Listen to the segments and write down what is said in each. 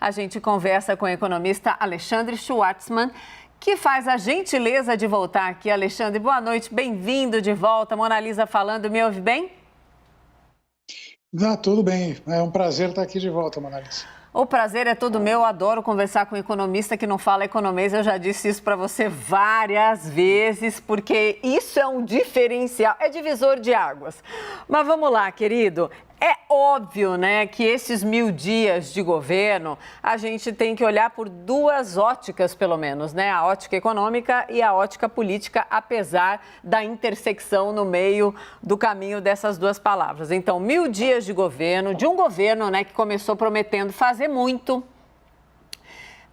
A gente conversa com o economista Alexandre Schwartzman, que faz a gentileza de voltar aqui. Alexandre, boa noite, bem-vindo de volta. Mona Lisa falando, me ouve bem? Tudo bem, é um prazer estar aqui de volta, Mona Lisa. O prazer é todo meu, adoro conversar com um economista que não fala economês, eu já disse isso para você várias vezes, porque isso é um diferencial, é divisor de águas. Mas vamos lá, querido, é óbvio, né, que esses 1000 dias de governo, a gente tem que olhar por duas óticas, pelo menos, né, a ótica econômica e a ótica política, apesar da intersecção no meio do caminho dessas duas palavras. Então, 1000 dias de governo, de um governo, né, que começou prometendo fazer muito,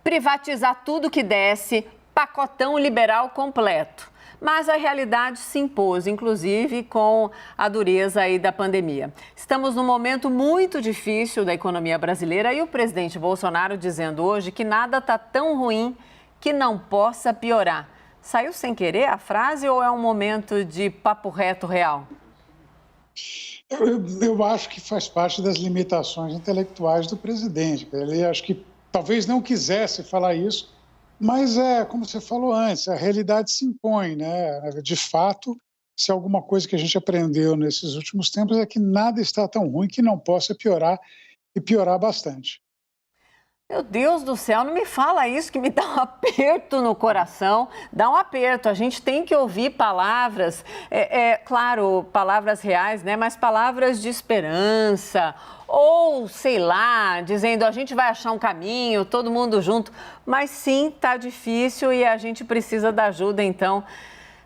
privatizar tudo que desse, pacotão liberal completo. Mas a realidade se impôs, inclusive com a dureza aí da pandemia. Estamos num momento muito difícil da economia brasileira e o presidente Bolsonaro dizendo hoje que nada está tão ruim que não possa piorar. Saiu sem querer a frase ou é um momento de papo reto real? Eu acho que faz parte das limitações intelectuais do presidente. Ele acho que talvez não quisesse falar isso, mas como você falou antes, a realidade se impõe, né? De fato, se alguma coisa que a gente aprendeu nesses últimos tempos é que nada está tão ruim que não possa piorar e piorar bastante. Meu Deus do céu, não me fala isso que me dá um aperto no coração, dá um aperto. A gente tem que ouvir palavras, claro, palavras reais, né? Mas palavras de esperança ou, sei lá, dizendo a gente vai achar um caminho, todo mundo junto. Mas sim, tá difícil e a gente precisa da ajuda, então,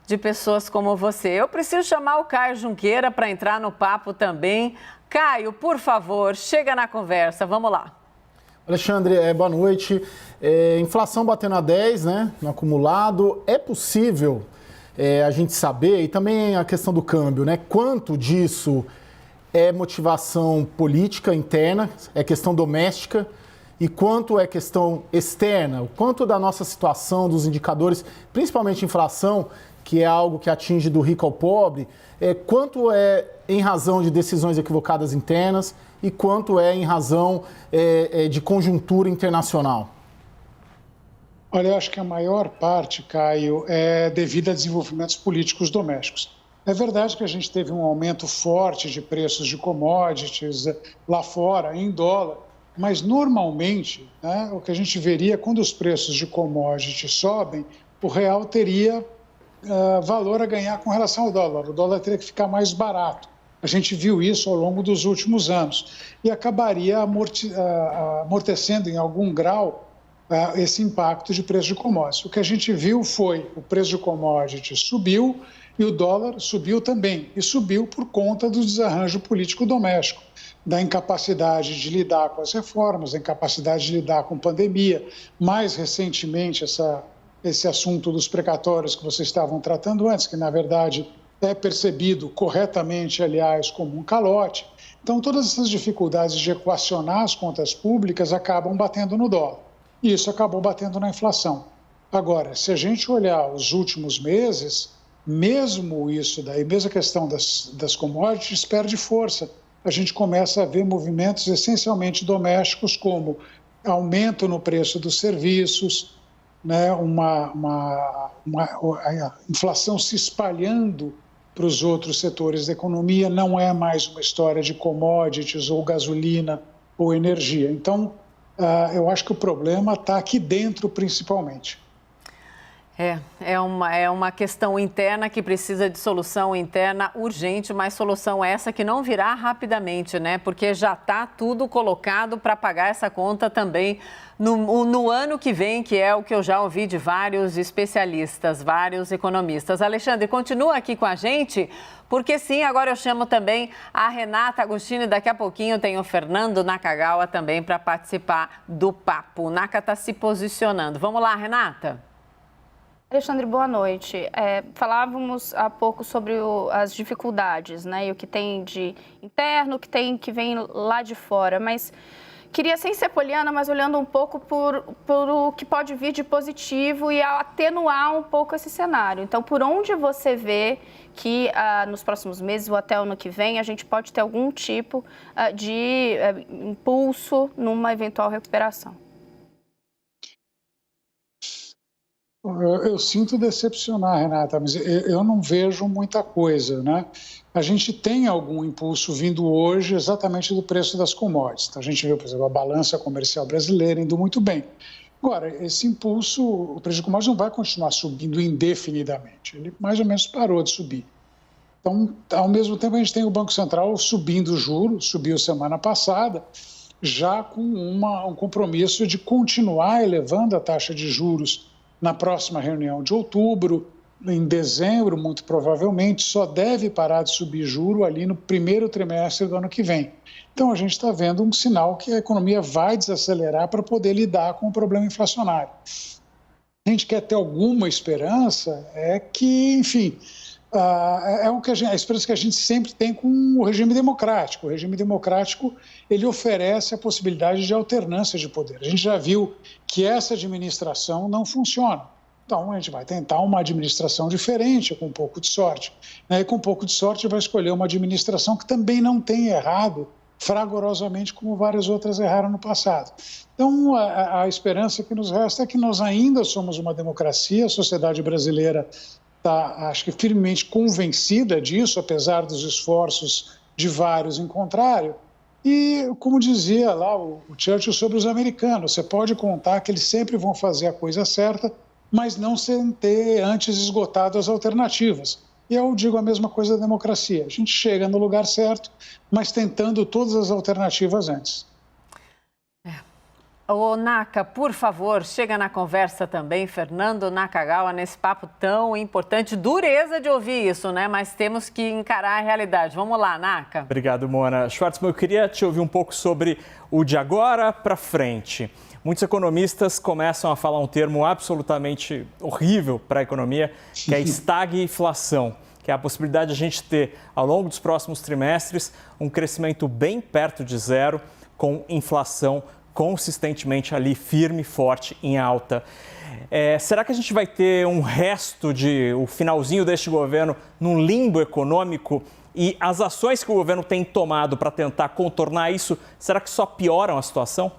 de pessoas como você. Eu preciso chamar o Caio Junqueira para entrar no papo também. Caio, por favor, chega na conversa, vamos lá. Alexandre, boa noite. Inflação batendo a 10, né, no acumulado. É possível a gente saber, e também a questão do câmbio, né, quanto disso é motivação política interna, é questão doméstica, e quanto é questão externa, o quanto da nossa situação, dos indicadores, principalmente inflação, que é algo que atinge do rico ao pobre, quanto é em razão de decisões equivocadas internas e quanto é em razão de conjuntura internacional? Olha, eu acho que a maior parte, Caio, é devido a desenvolvimentos políticos domésticos. É verdade que a gente teve um aumento forte de preços de commodities lá fora, em dólar, mas normalmente, né, o que a gente veria quando os preços de commodities sobem, o real teria valor a ganhar com relação ao dólar. O dólar teria que ficar mais barato. A gente viu isso ao longo dos últimos anos e acabaria amortecendo em algum grau esse impacto de preço de commodities. O que a gente viu foi o preço de commodities subiu e o dólar subiu também. E subiu por conta do desarranjo político doméstico, da incapacidade de lidar com as reformas, da incapacidade de lidar com a pandemia. Mais recentemente, esse assunto dos precatórios que vocês estavam tratando antes, que na verdade é percebido corretamente, aliás, como um calote. Então, todas essas dificuldades de equacionar as contas públicas acabam batendo no dólar. E isso acabou batendo na inflação. Agora, se a gente olhar os últimos meses, mesmo isso daí, mesmo a questão das commodities, perde força. A gente começa a ver movimentos essencialmente domésticos, como aumento no preço dos serviços, né, a inflação se espalhando para os outros setores da economia, não é mais uma história de commodities ou gasolina ou energia. Então, eu acho que o problema está aqui dentro principalmente. É uma questão interna que precisa de solução interna urgente, mas solução essa que não virá rapidamente, né? Porque já está tudo colocado para pagar essa conta também no ano que vem, que é o que eu já ouvi de vários especialistas, vários economistas. Alexandre, continua aqui com a gente, porque sim, agora eu chamo também a Renata Agostini, daqui a pouquinho tem o Fernando Nakagawa também para participar do papo. O Naka está se posicionando. Vamos lá, Renata? Alexandre, boa noite. Falávamos há pouco sobre as dificuldades, né? E o que tem de interno, o que tem que vem lá de fora, mas queria, sem ser poliana, mas olhando um pouco por o que pode vir de positivo e atenuar um pouco esse cenário. Então, por onde você vê que nos próximos meses ou até o ano que vem a gente pode ter algum tipo de impulso numa eventual recuperação? Eu sinto decepcionar, Renata, mas eu não vejo muita coisa, né? A gente tem algum impulso vindo hoje exatamente do preço das commodities. A gente viu, por exemplo, a balança comercial brasileira indo muito bem. Agora, esse impulso, o preço de commodities não vai continuar subindo indefinidamente. Ele mais ou menos parou de subir. Então, ao mesmo tempo, a gente tem o Banco Central subindo o juro, subiu semana passada, já com um compromisso de continuar elevando a taxa de juros na próxima reunião de outubro, em dezembro, muito provavelmente, só deve parar de subir juro ali no primeiro trimestre do ano que vem. Então, a gente está vendo um sinal que a economia vai desacelerar para poder lidar com o problema inflacionário. A gente quer ter alguma esperança, é que, enfim, a esperança que a gente sempre tem com o regime democrático. O regime democrático, ele oferece a possibilidade de alternância de poder. A gente já viu que essa administração não funciona. Então, a gente vai tentar uma administração diferente, com um pouco de sorte. E com um pouco de sorte vai escolher uma administração que também não tem errado fragorosamente como várias outras erraram no passado. Então, a esperança que nos resta é que nós ainda somos uma democracia, a sociedade brasileira está, acho que, firmemente convencida disso, apesar dos esforços de vários em contrário. E, como dizia lá o Churchill sobre os americanos, você pode contar que eles sempre vão fazer a coisa certa, mas não sem ter antes esgotado as alternativas. E eu digo a mesma coisa da democracia. A gente chega no lugar certo, mas tentando todas as alternativas antes. Ô, Naka, por favor, chega na conversa também, Fernando Nakagawa, nesse papo tão importante. Dureza de ouvir isso, né? Mas temos que encarar a realidade. Vamos lá, Naka. Obrigado, Mona. Schwartzman, eu queria te ouvir um pouco sobre o de agora para frente. Muitos economistas começam a falar um termo absolutamente horrível para a economia, que é a estagflação, que é a possibilidade de a gente ter, ao longo dos próximos trimestres, um crescimento bem perto de zero, com inflação consistentemente ali, firme, forte, em alta. Será que a gente vai ter um resto o finalzinho deste governo num limbo econômico? E as ações que o governo tem tomado para tentar contornar isso, será que só pioram a situação?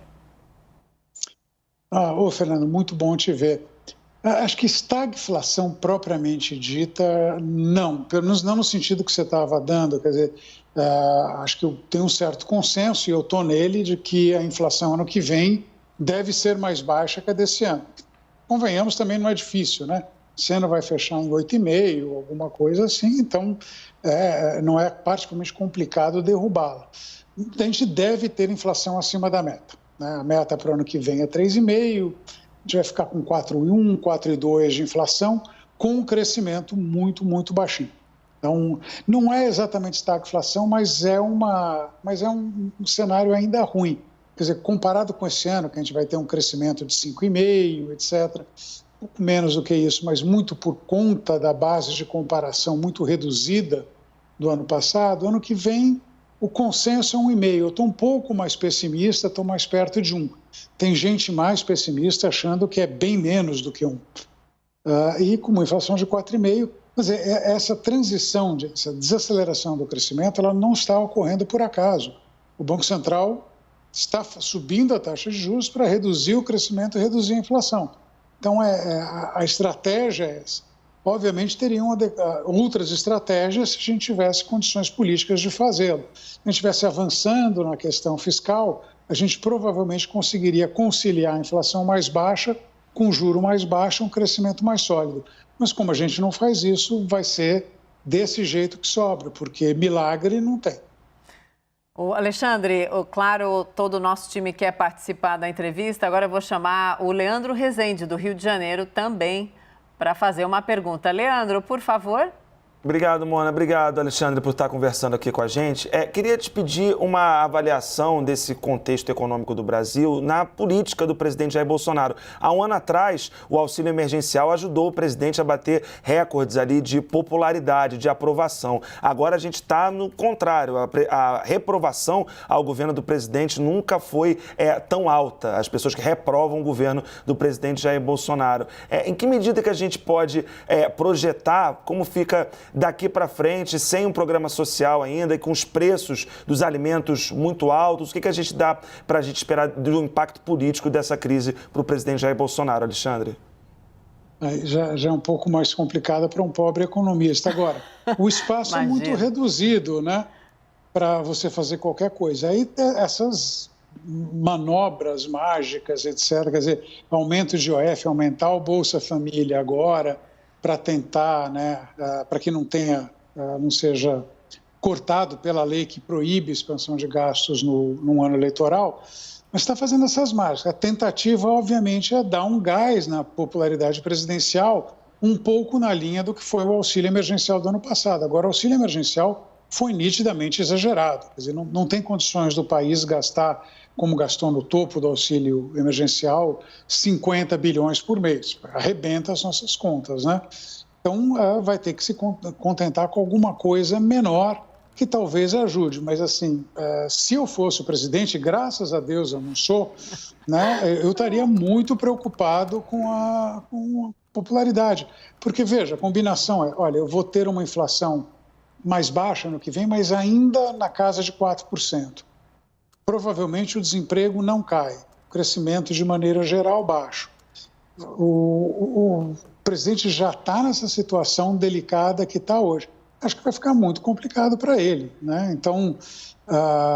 Fernando, muito bom te ver. Acho que estagflação propriamente dita, não. Pelo menos não no sentido que você estava dando. Quer dizer, acho que eu tenho um certo consenso, e eu estou nele, de que a inflação ano que vem deve ser mais baixa que a desse ano. Convenhamos, também não é difícil, né? Esse ano vai fechar em 8,5%, alguma coisa assim, então não é particularmente complicado derrubá-la. A gente deve ter inflação acima da meta. A meta para o ano que vem é 3,5%, a gente vai ficar com 4,1%, 4,2% de inflação, com um crescimento muito, muito baixinho. Então, não é exatamente estagflação, mas é um cenário ainda ruim. Quer dizer, comparado com esse ano, que a gente vai ter um crescimento de 5,5%, etc., um pouco menos do que isso, mas muito por conta da base de comparação muito reduzida do ano passado, ano que vem o consenso é 1,5%. Eu estou um pouco mais pessimista, estou mais perto de 1%. Tem gente mais pessimista achando que é bem menos do que 1%. E com uma inflação de 4,5%, mas essa transição, essa desaceleração do crescimento, ela não está ocorrendo por acaso. O Banco Central está subindo a taxa de juros para reduzir o crescimento e reduzir a inflação. Então, a estratégia é essa. Obviamente, teriam outras estratégias se a gente tivesse condições políticas de fazê-lo. Se a gente estivesse avançando na questão fiscal, a gente provavelmente conseguiria conciliar a inflação mais baixa com juro mais baixo, um crescimento mais sólido. Mas como a gente não faz isso, vai ser desse jeito que sobra, porque milagre não tem. O Alexandre, claro, todo o nosso time quer participar da entrevista. Agora eu vou chamar o Leandro Rezende, do Rio de Janeiro, também para fazer uma pergunta. Leandro, por favor. Obrigado, Mona. Obrigado, Alexandre, por estar conversando aqui com a gente. Queria te pedir uma avaliação desse contexto econômico do Brasil na política do presidente Jair Bolsonaro. Há um ano atrás, o auxílio emergencial ajudou o presidente a bater recordes ali de popularidade, de aprovação. Agora a gente está no contrário. A reprovação ao governo do presidente nunca foi tão alta. As pessoas que reprovam o governo do presidente Jair Bolsonaro. Em que medida que a gente pode projetar como fica daqui para frente, sem um programa social ainda e com os preços dos alimentos muito altos? O que a gente dá para a gente esperar do impacto político dessa crise para o presidente Jair Bolsonaro, Alexandre? Aí já é um pouco mais complicada para um pobre economista. Agora, o espaço é muito reduzido, né, para você fazer qualquer coisa. Aí essas manobras mágicas, etc., quer dizer, aumento de IOF, aumentar o Bolsa Família agora, para tentar, né, para que não seja cortado pela lei que proíbe expansão de gastos num ano eleitoral, mas está fazendo essas margens. A tentativa, obviamente, é dar um gás na popularidade presidencial, um pouco na linha do que foi o auxílio emergencial do ano passado. Agora, o auxílio emergencial foi nitidamente exagerado. Quer dizer, não tem condições do país gastar, como gastou no topo do auxílio emergencial, 50 bilhões por mês. Arrebenta as nossas contas, né? Então, vai ter que se contentar com alguma coisa menor que talvez ajude. Mas, assim, se eu fosse o presidente, graças a Deus eu não sou, né, eu estaria muito preocupado com a popularidade. Porque, veja, a combinação é, olha, eu vou ter uma inflação mais baixa no que vem, mas ainda na casa de 4%. Provavelmente o desemprego não cai, o crescimento de maneira geral baixo. O presidente já está nessa situação delicada que está hoje. Acho que vai ficar muito complicado para ele, né? Então,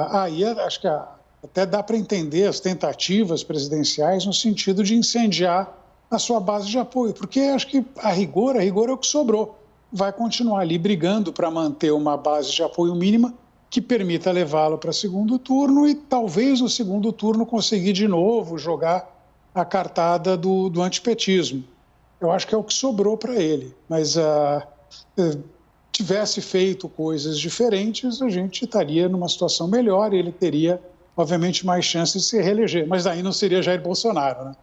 aí acho que até dá para entender as tentativas presidenciais no sentido de incendiar a sua base de apoio, porque acho que a rigor é o que sobrou. Vai continuar ali brigando para manter uma base de apoio mínima que permita levá-lo para segundo turno e talvez no segundo turno conseguir de novo jogar a cartada do antipetismo. Eu acho que é o que sobrou para ele, mas tivesse feito coisas diferentes, a gente estaria numa situação melhor e ele teria, obviamente, mais chances de se reeleger, mas daí não seria Jair Bolsonaro, né?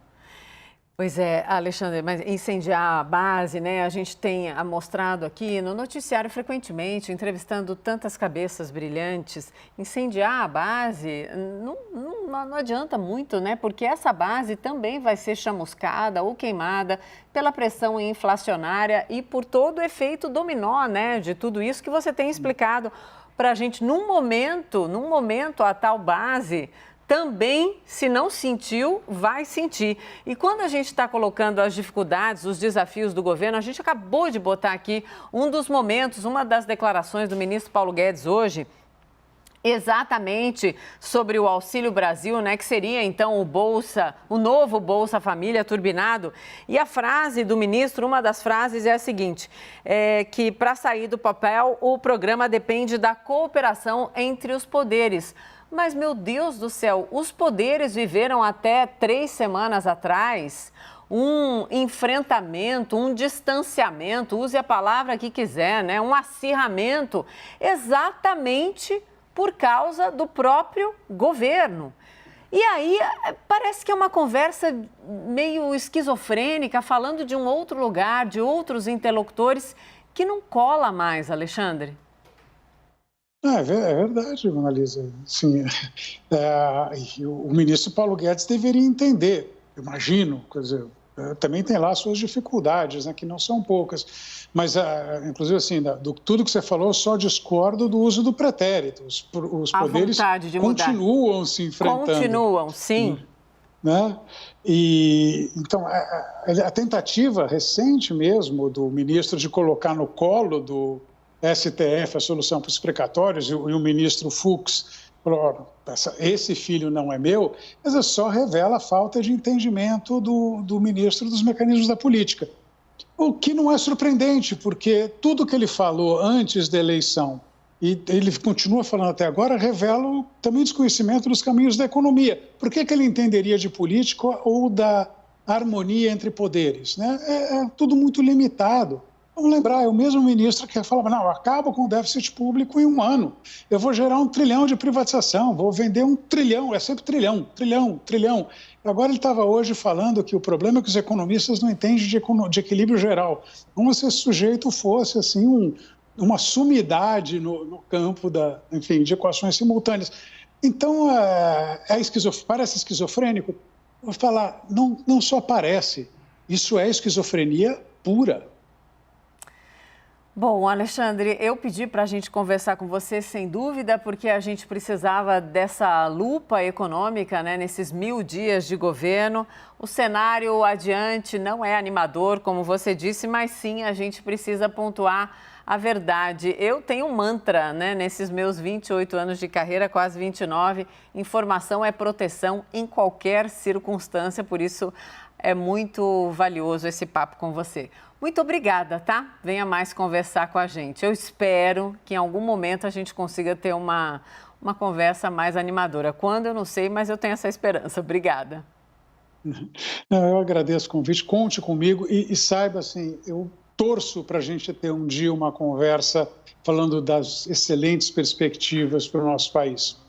Pois é, Alexandre, mas incendiar a base, né? A gente tem mostrado aqui no noticiário frequentemente, entrevistando tantas cabeças brilhantes. Incendiar a base não adianta muito, né? Porque essa base também vai ser chamuscada ou queimada pela pressão inflacionária e por todo o efeito dominó, né? De tudo isso que você tem explicado para a gente. Num momento, a tal base também, se não sentiu, vai sentir. E quando a gente está colocando as dificuldades, os desafios do governo, a gente acabou de botar aqui um dos momentos, uma das declarações do ministro Paulo Guedes hoje, exatamente sobre o Auxílio Brasil, né, que seria então o novo Bolsa Família turbinado. E a frase do ministro, uma das frases é a seguinte, que para sair do papel o programa depende da cooperação entre os poderes. Mas, meu Deus do céu, os poderes viveram até 3 semanas atrás um enfrentamento, um distanciamento, use a palavra que quiser, né? Um acirramento, exatamente por causa do próprio governo. E aí parece que é uma conversa meio esquizofrênica, falando de um outro lugar, de outros interlocutores, que não cola mais, Alexandre. É verdade, Monalisa. Sim, o ministro Paulo Guedes deveria entender, imagino, quer dizer, também tem lá suas dificuldades, né, que não são poucas, mas, inclusive, assim, tudo que você falou, eu só discordo do uso do pretérito. Os poderes continuam se enfrentando. Continuam, sim. Né? E, então, a tentativa recente mesmo do ministro de colocar no colo do STF a solução para os precatórios, e o ministro Fux falou, esse filho não é meu, mas só revela a falta de entendimento do ministro dos mecanismos da política. O que não é surpreendente, porque tudo que ele falou antes da eleição, e ele continua falando até agora, revela também desconhecimento dos caminhos da economia. Por que ele entenderia de política ou da harmonia entre poderes? Né? É tudo muito limitado. Vamos lembrar, é o mesmo ministro que falava, não, acabo com o déficit público em 1 ano. Eu vou gerar 1 trilhão de privatização, vou vender 1 trilhão, é sempre trilhão. Agora ele estava hoje falando que o problema é que os economistas não entendem de equilíbrio geral. Como se esse sujeito fosse, assim, uma sumidade no campo de equações simultâneas. Então, parece esquizofrênico? Vou falar, não só parece, isso é esquizofrenia pura. Bom, Alexandre, eu pedi para a gente conversar com você, sem dúvida, porque a gente precisava dessa lupa econômica, né, nesses 1000 dias de governo. O cenário adiante não é animador, como você disse, mas sim a gente precisa pontuar a verdade. Eu tenho um mantra, né, nesses meus 28 anos de carreira, quase 29, informação é proteção em qualquer circunstância, por isso é muito valioso esse papo com você. Muito obrigada, tá? Venha mais conversar com a gente. Eu espero que em algum momento a gente consiga ter uma conversa mais animadora. Quando, eu não sei, mas eu tenho essa esperança. Obrigada. Não, eu agradeço o convite, conte comigo e saiba, assim, eu torço para a gente ter um dia uma conversa falando das excelentes perspectivas para o nosso país.